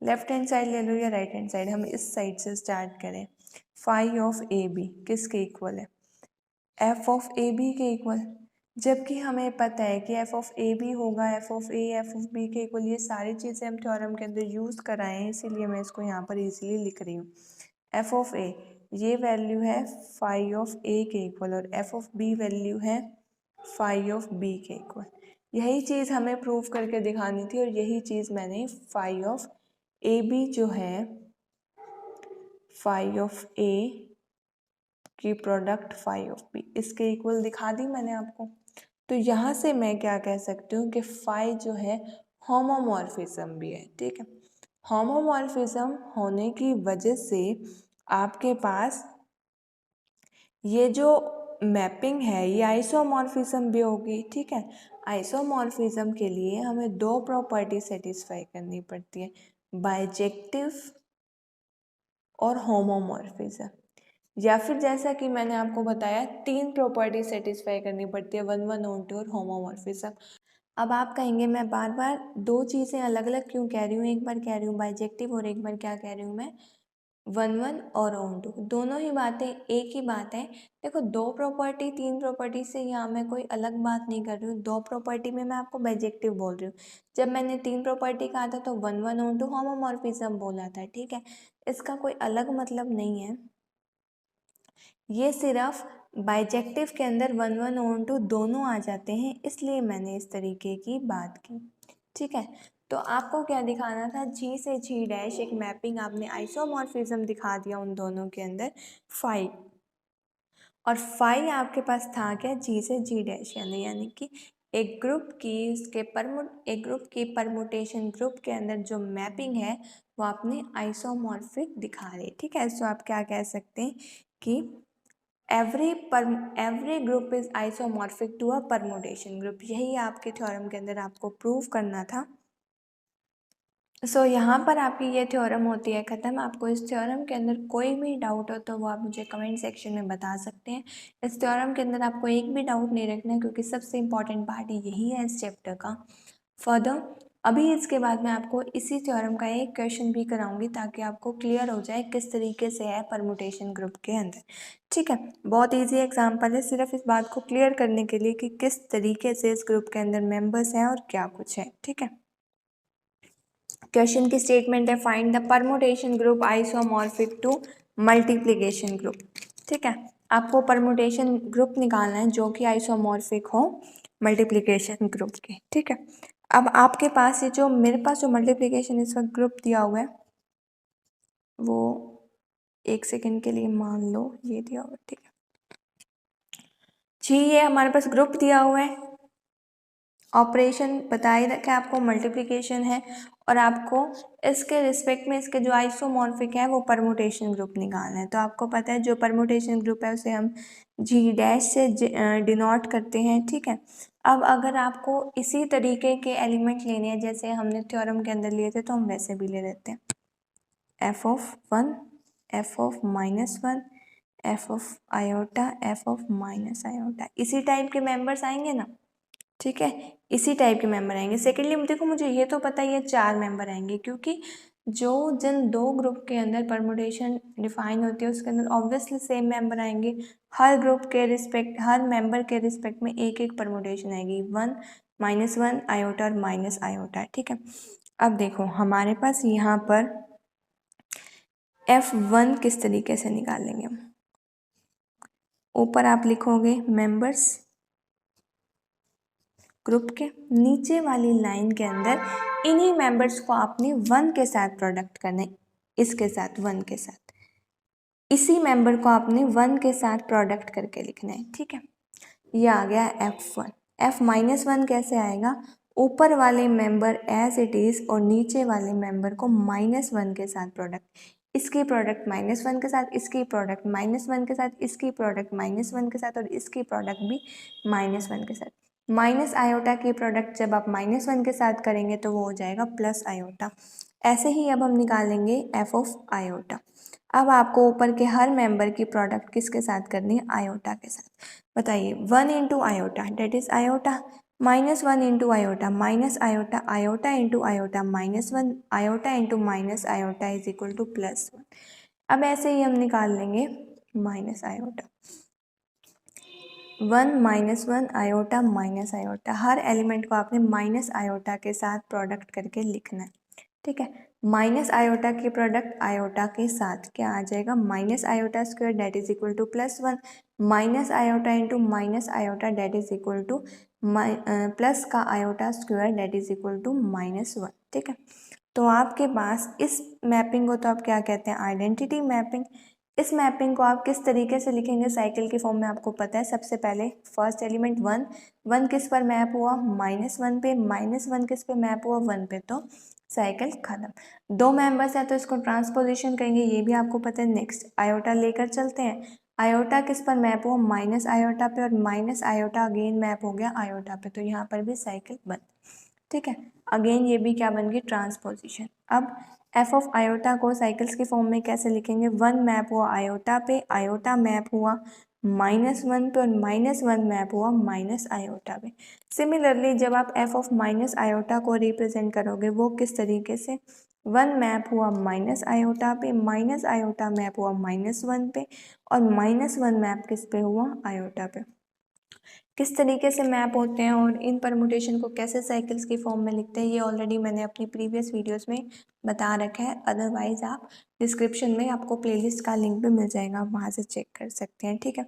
लेफ्ट हैंड साइड ले लो या राइट हैंड साइड, हम इस साइड से स्टार्ट करें। फाई ऑफ ए बी किसके इक्वल है, एफ ऑफ ए बी के इक्वल। जबकि हमें पता है कि एफ ऑफ ए बी होगा f of A F of B के इक्वल। ये सारी चीज़ें हम थ्योरम के अंदर यूज़ कराएं, इसीलिए मैं इसको यहाँ पर इजीली लिख रही हूँ। एफ ऑफ ए ये वैल्यू है फाई ऑफ ए के इक्वल, और एफ ऑफ बी वैल्यू है फाई ऑफ बी के इक्वल। यही चीज़ हमें प्रूव करके दिखानी थी, और यही चीज़ मैंने फाई ऑफ ए बी जो है फाई ऑफ ए की प्रोडक्ट फाई ऑफ बी इसके इक्वल दिखा दी मैंने आपको। तो यहाँ से मैं क्या कह सकती हूँ कि फाई जो है होमोमॉर्फिज्म भी है, ठीक है। होमोमॉर्फिज्म होने की वजह से आपके पास ये जो मैपिंग है ये आइसोमॉर्फिज्म भी होगी, ठीक है। आइसोमॉर्फिज्म के लिए हमें 2 प्रॉपर्टी सेटिस्फाई करनी पड़ती है, बाइजेक्टिव और होमोमॉर्फिज्म। या फिर जैसा कि मैंने आपको बताया 3 प्रॉपर्टी सेटिस्फाई करनी पड़ती है, 1-1 ऑन टू और होमोमॉर्फिज्म। अब आप कहेंगे मैं बार बार 2 चीज़ें अलग अलग क्यों कह रही हूँ, एक बार कह रही हूँ बाइजेक्टिव और एक बार क्या कह रही हूँ मैं, 1 और ऑन टू, दोनों ही बातें एक ही बात है। देखो 2 प्रॉपर्टी 3 प्रॉपर्टी से यहाँ मैं कोई अलग बात नहीं कर रही हूँ। 2 प्रॉपर्टी में मैं आपको बाइजेक्टिव बोल रही हूँ। जब मैंने 3 प्रॉपर्टी कहा था तो 1 ऑन टू होमोमॉर्फिज्म बोला था, ठीक है। इसका कोई अलग मतलब नहीं है, ये सिर्फ बाइजेक्टिव के अंदर 1 ऑन टू दोनों आ जाते हैं, इसलिए मैंने इस तरीके की बात की, ठीक है। तो आपको क्या दिखाना था, जी से जी डैश एक मैपिंग, आपने आइसोमॉर्फिज्म दिखा दिया उन दोनों के अंदर फाई, और फाई आपके पास था क्या, जी से जी डैश, यानी कि एक ग्रुप की परमुटेशन ग्रुप के अंदर जो मैपिंग है वो आपने आइसोमॉर्फिक दिखा रहे, ठीक है। सो आप क्या कह सकते हैं कि every group is isomorphic to a permutation group, यही आपके थ्योरम के अंदर आपको प्रूव करना था। यहाँ पर आपकी ये थ्योरम होती है ख़त्म। आपको इस थ्योरम के अंदर कोई भी डाउट हो तो वो आप मुझे कमेंट सेक्शन में बता सकते हैं। इस थ्योरम के अंदर आपको एक भी डाउट नहीं रखना है, क्योंकि सबसे इम्पॉर्टेंट पार्ट यही है इस चैप्टर का। फर्दर अभी इसके बाद मैं आपको इसी थ्योरम का एक क्वेश्चन भी कराऊंगी, ताकि आपको क्लियर हो जाए किस तरीके से है परमुटेशन ग्रुप के अंदर, ठीक है। बहुत ईजी एग्जाम्पल है, सिर्फ इस बात को क्लियर करने के लिए कि किस तरीके से इस ग्रुप के अंदर मेंबर्स हैं और क्या कुछ है, ठीक है। क्वेश्चन की स्टेटमेंट है, find the permutation group isomorphic to multiplication group, ठीक है। आपको परमुटेशन ग्रुप निकालना है जो कि आइसोमॉर्फिक हो मल्टीप्लिकेशन ग्रुप के, ठीक है। अब आपके पास ये जो मेरे पास जो मल्टीप्लिकेशन इस वक्त ग्रुप दिया हुआ है, वो एक सेकेंड के लिए मान लो ये दिया हुआ है, ठीक है जी। ये हमारे पास ग्रुप दिया हुआ है, ऑपरेशन बताई रखा है आपको, मल्टीप्लिकेशन है, और आपको इसके रिस्पेक्ट में इसके जो आइसोमॉर्फिक है वो परमुटेशन ग्रुप निकालना है। तो आपको पता है जो परमुटेशन ग्रुप है उसे हम जी डैश से डिनोट करते हैं, ठीक है। अब अगर आपको इसी तरीके के एलिमेंट लेने हैं जैसे हमने थ्योरम के अंदर लिए थे, तो हम वैसे भी ले लेते हैं, F of 1, F of -1, F of iota, F of minus iota, इसी टाइप के मेंबर्स आएंगे ना, ठीक है, इसी टाइप के मेंबर आएंगे। सेकेंडली देखो मुझे ये तो पता ही है 4 मेंबर आएंगे, क्योंकि जो जिन 2 ग्रुप के अंदर परमुटेशन डिफाइन होती है उसके अंदर ऑब्वियसली सेम मेंबर आएंगे। हर ग्रुप के रिस्पेक्ट, हर मेंबर के रिस्पेक्ट में एक एक परमुटेशन आएगी, 1 -1 आयोटा और माइनस आयोटा, ठीक है। अब देखो हमारे पास यहाँ पर F1 किस तरीके से निकालेंगे हम, ऊपर आप लिखोगे मेंबर्स ग्रुप के, नीचे वाली लाइन के अंदर इन्हीं मेंबर्स को आपने 1 के साथ प्रोडक्ट करना है, इसके साथ 1 के साथ, इसी मेंबर को आपने 1 के साथ प्रोडक्ट करके लिखना है, ठीक है। ये आ गया F1। F-1 कैसे आएगा, ऊपर वाले मेंबर एज इट इज़ और नीचे वाले मेंबर को -1 के साथ प्रोडक्ट, इसकी प्रोडक्ट -1 के साथ, इसकी प्रोडक्ट -1 के साथ, इसकी प्रोडक्ट -1 के साथ और इसकी प्रोडक्ट भी -1 के साथ। माइनस आयोटा की प्रोडक्ट जब आप -1 के साथ करेंगे तो वो हो जाएगा प्लस आयोटा। ऐसे ही अब हम निकालेंगे एफ ऑफ आयोटा। अब आपको ऊपर के हर मेंबर की प्रोडक्ट किसके साथ करनी है, आयोटा के साथ। बताइए 1 into iota that is iota, -1 into iota minus iota, iota into iota -1, iota into minus iota is equal to +1। अब ऐसे ही हम निकाल लेंगे minus iota, 1 -1 iota minus iota, हर एलिमेंट को आपने माइनस आयोटा के साथ प्रोडक्ट करके लिखना है, ठीक है। माइनस आयोटा की प्रोडक्ट आयोटा के साथ क्या आ जाएगा, minus iota square that is equal to +1, minus iota into minus iota that is equal to plus का iota square that is equal to -1, ठीक है। तो आपके पास इस मैपिंग को तो आप क्या कहते हैं, आइडेंटिटी मैपिंग। इस मैपिंग को आप किस तरीके से लिखेंगे साइकिल के फॉर्म में, आपको पता है। सबसे पहले फर्स्ट एलिमेंट 1 किस पर मैप हुआ, -1 पे, -1 किस पे मैप हुआ, 1 पे, तो साइकिल खत्म। 2 मेंबर्स है तो इसको ट्रांसपोजिशन करेंगे, ये भी आपको पता है। नेक्स्ट आयोटा लेकर चलते हैं, आयोटा किस पर मैप हुआ, माइनस आयोटा पे, और माइनस आयोटा अगेन मैप हो गया आयोटा पे, तो यहाँ पर भी साइकिल बंद, ठीक है। अगेन ये भी क्या बन गई, ट्रांसपोजिशन। अब एफ ऑफ आयोटा को साइकिल्स के फॉर्म में कैसे लिखेंगे, 1 मैप हुआ आयोटा पे, आयोटा मैप हुआ -1 पे, और -1 मैप हुआ माइनस आयोटा पे। सिमिलरली जब आप एफ ऑफ माइनस आयोटा को रिप्रेजेंट करोगे वो किस तरीके से, वन मैप हुआ माइनस आयोटा पे, माइनस आयोटा मैप हुआ -1 पे, और -1 मैप किस पे हुआ, आयोटा पे। किस तरीके से मैप होते हैं और इन परमुटेशन को कैसे साइकिल्स की फॉर्म में लिखते हैं, ये ऑलरेडी मैंने अपनी प्रीवियस वीडियोस में बता रखा है। अदरवाइज आप डिस्क्रिप्शन में आपको प्लेलिस्ट का लिंक भी मिल जाएगा, आप वहाँ से चेक कर सकते हैं, ठीक है।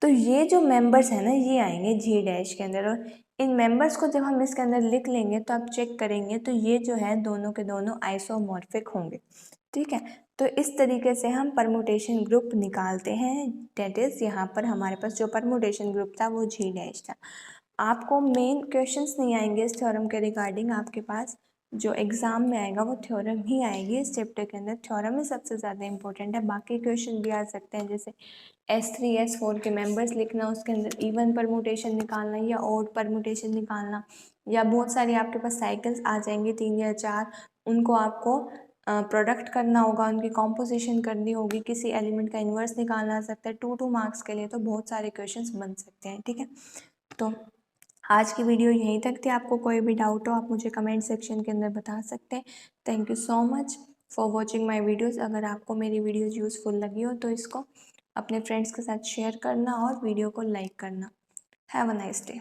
तो ये जो मेंबर्स हैं ना, ये आएंगे जी डैश के अंदर, और इन मेंबर्स को जब हम इसके अंदर लिख लेंगे तो आप चेक करेंगे तो ये जो है दोनों के दोनों आइसोमॉर्फिक होंगे, ठीक है। तो इस तरीके से हम परमुटेशन ग्रुप निकालते हैं। डेट इज़ यहाँ पर हमारे पास जो परमुटेशन ग्रुप था वो जी डैश था। आपको मेन क्वेश्चंस नहीं आएंगे इस थ्योरम के रिगार्डिंग, आपके पास जो एग्ज़ाम में आएगा वो थ्योरम ही आएगी इस चैप्टर के अंदर। थ्योरम ही सबसे ज़्यादा इंपॉर्टेंट है, बाकी क्वेश्चन भी आ सकते हैं, जैसे S3 S4 के मेंबर्स लिखना, उसके अंदर इवन परमुटेशन निकालना या ऑड परमुटेशन निकालना, या बहुत सारी आपके पास साइकिल्स आ जाएंगी 3 या 4, उनको आपको प्रोडक्ट करना होगा, उनकी कॉम्पोजिशन करनी होगी, किसी एलिमेंट का इन्वर्स निकालना आ सकता है 2 मार्क्स के लिए, तो बहुत सारे क्वेश्चंस बन सकते हैं, ठीक है। तो आज की वीडियो यहीं तक थी। आपको कोई भी डाउट हो आप मुझे कमेंट सेक्शन के अंदर बता सकते हैं। Thank you so much for watching my videos. अगर आपको मेरी वीडियोज़ यूज़फुल लगी हो तो इसको अपने फ्रेंड्स के साथ शेयर करना और वीडियो को लाइक करना। Have a nice day.